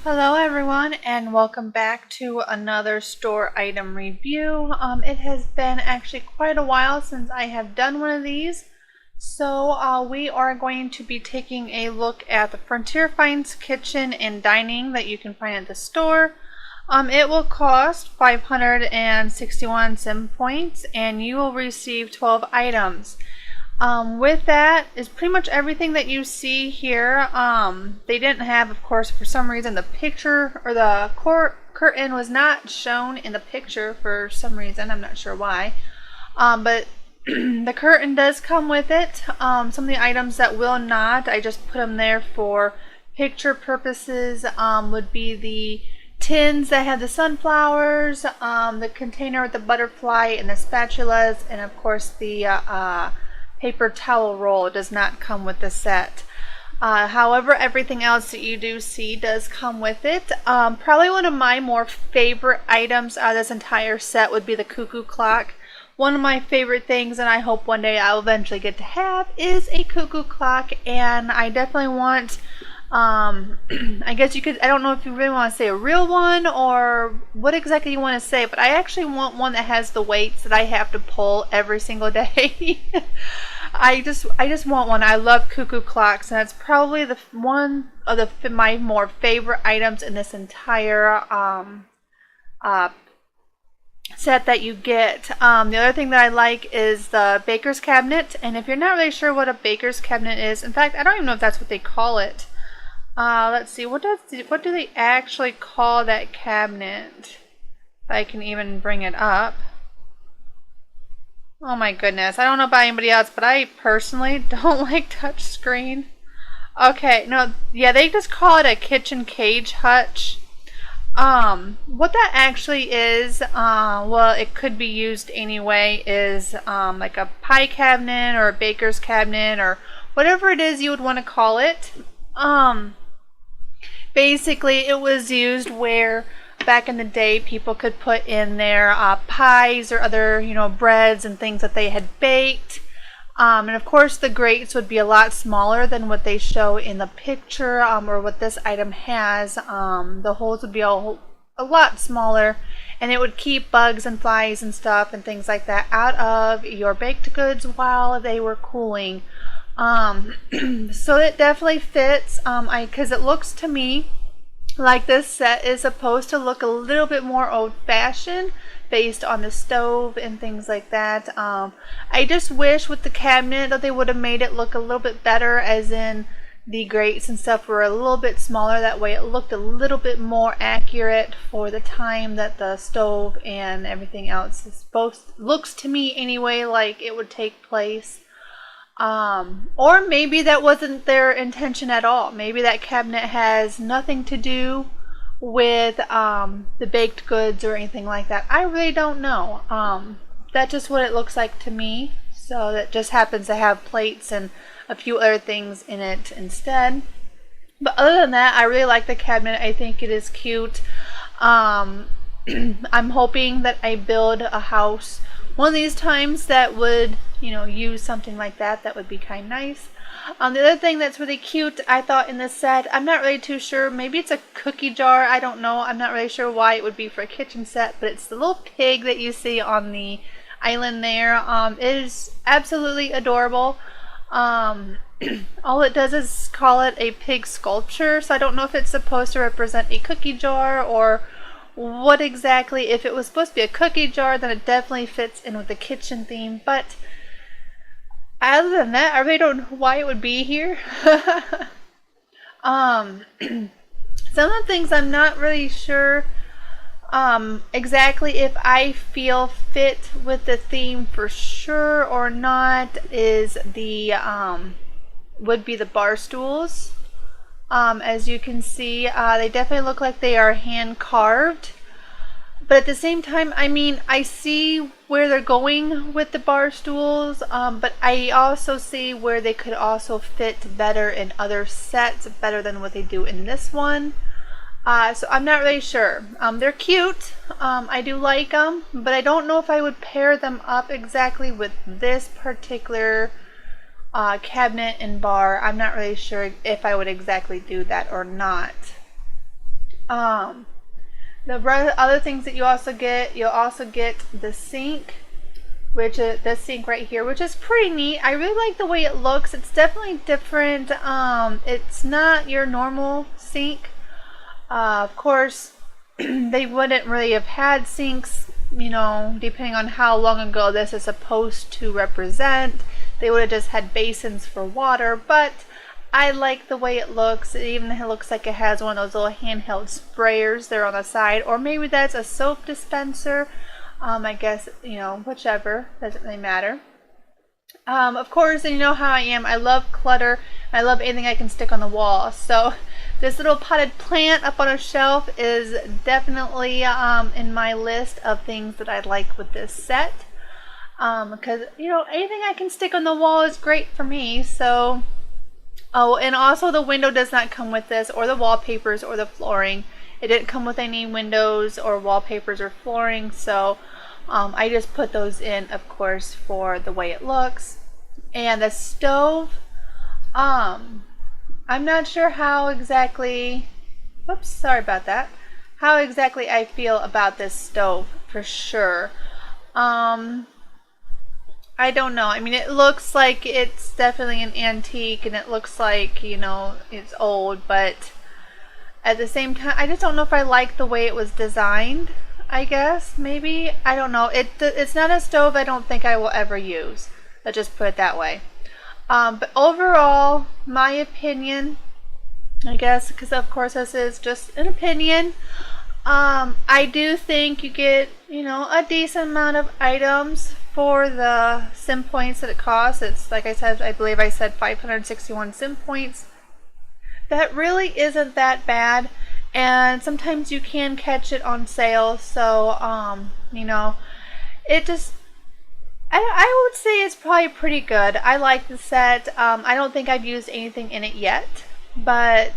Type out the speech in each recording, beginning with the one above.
Hello everyone and welcome back to another store item review. It has been actually quite a while since I have done one of these. So we are going to be taking a look at the Frontier Finds Kitchen and Dining that you can find at the store. It will cost 561 sim points and you will receive 12 items. With that is pretty much everything that you see here. They didn't have, of course, for some reason the picture or the curtain was not shown in the picture for some reason. I'm not sure why. But the curtain does come with it. Some of the items that will not, I just put them there for picture purposes, would be the tins that have the sunflowers, the container with the butterfly and the spatulas, and of course the paper towel roll does not come with the set. However, everything else that you do see does come with it. Probably one of my more favorite items out of this entire set would be the Cuckoo Clock. One of my favorite things, and I hope one day I'll eventually get to have, is a Cuckoo Clock, and I definitely want, I guess you could, I don't know if you really want to say a real one or what exactly you want to say, but I actually want one that has the weights that I have to pull every single day. I just want one. I love Cuckoo Clocks, and that's probably the one of my more favorite items in this entire set that you get. The other thing that I like is the baker's cabinet, and if you're not really sure what a baker's cabinet is, in fact, I don't even know if that's what they call it. Let's see, what do they actually call that cabinet? If I can even bring it up. Oh my goodness, I don't know about anybody else, but I personally don't like touch screen. Okay, no, yeah, they just call it a kitchen cage hutch. What that actually is, well, it could be used anyway, is like a pie cabinet or a baker's cabinet or whatever it is you would want to call it. Basically, it was used where back in the day people could put in their pies or other, breads and things that they had baked. And of course the grates would be a lot smaller than what they show in the picture, or what this item has. The holes would be a lot smaller, and it would keep bugs and flies and stuff and things like that out of your baked goods while they were cooling. So it definitely fits, because it looks to me like this set is supposed to look a little bit more old-fashioned based on the stove and things like that. I just wish with the cabinet that they would have made it look a little bit better, as in the grates and stuff were a little bit smaller. That way it looked a little bit more accurate for the time that the stove and everything else is looks to me anyway like it would take place. Or maybe that wasn't their intention at all. Maybe that cabinet has nothing to do with the baked goods or anything like that. I really don't know. That's just what it looks like to me. So that just happens to have plates and a few other things in it instead. But other than that, I really like the cabinet. I think it is cute. I'm hoping that I build a house one of these times that would, use something like that. That would be kind of nice. The other thing that's really cute, I thought, in this set, I'm not really too sure. Maybe it's a cookie jar. I don't know. I'm not really sure why it would be for a kitchen set, but it's the little pig that you see on the island there. It is absolutely adorable. All it does is call it a pig sculpture, so I don't know if it's supposed to represent a cookie jar or what exactly. If it was supposed to be a cookie jar, then it definitely fits in with the kitchen theme, but other than that, I really don't know why it would be here. Some of the things I'm not really sure exactly if I feel fit with the theme for sure or not is the would be the bar stools. As you can see, they definitely look like they are hand carved. But at the same time, I mean, I see where they're going with the bar stools, but I also see where they could also fit better in other sets, better than what they do in this one. So I'm not really sure. They're cute. I do like them, but I don't know if I would pair them up exactly with this particular cabinet and bar. I'm not really sure if I would exactly do that or not. Um, the other things that you'll also get the sink, which is this sink right here, which is pretty neat. I really like the way it looks. It's definitely different. It's not your normal sink. Of course, they wouldn't really have had sinks, you know, depending on how long ago this is supposed to represent. They would have just had basins for water, but I like the way it looks. It even looks like it has one of those little handheld sprayers there on the side, or maybe that's a soap dispenser. I guess, you know, whichever, doesn't really matter. Of course, and you know how I am. I love clutter. I love anything I can stick on the wall. So this little potted plant up on a shelf is definitely in my list of things that I'd like with this set. Because, you know, anything I can stick on the wall is great for me. So, oh, and also the window does not come with this, or the wallpapers, or the flooring. It didn't come with any windows or wallpapers or flooring, so I just put those in, of course, for the way it looks. And the stove, I'm not sure how exactly, whoops, sorry about that, how exactly I feel about this stove for sure. I don't know. I mean, it looks like it's definitely an antique, and it looks like, you know, it's old, but at the same time, I just don't know if I like the way it was designed, I guess, maybe. I don't know. It's not a stove I don't think I will ever use. Let's just put it that way. But overall, my opinion, I guess, because of course this is just an opinion, I do think you get, you know, a decent amount of items for the sim points that it costs. It's, like I said, I believe I said 561 sim points. That really isn't that bad, and sometimes you can catch it on sale, so you know, it just, I would say it's probably pretty good. I like the set. I don't think I've used anything in it yet, but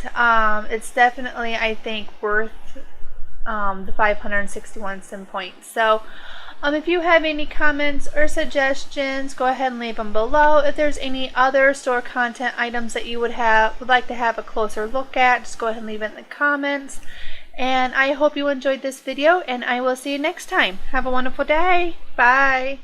it's definitely, I think, worth the 561 sim points. So if you have any comments or suggestions, go ahead and leave them below. If there's any other store content items that you would like to have a closer look at, just go ahead and leave it in the comments. And I hope you enjoyed this video, and I will see you next time. Have a wonderful day. Bye.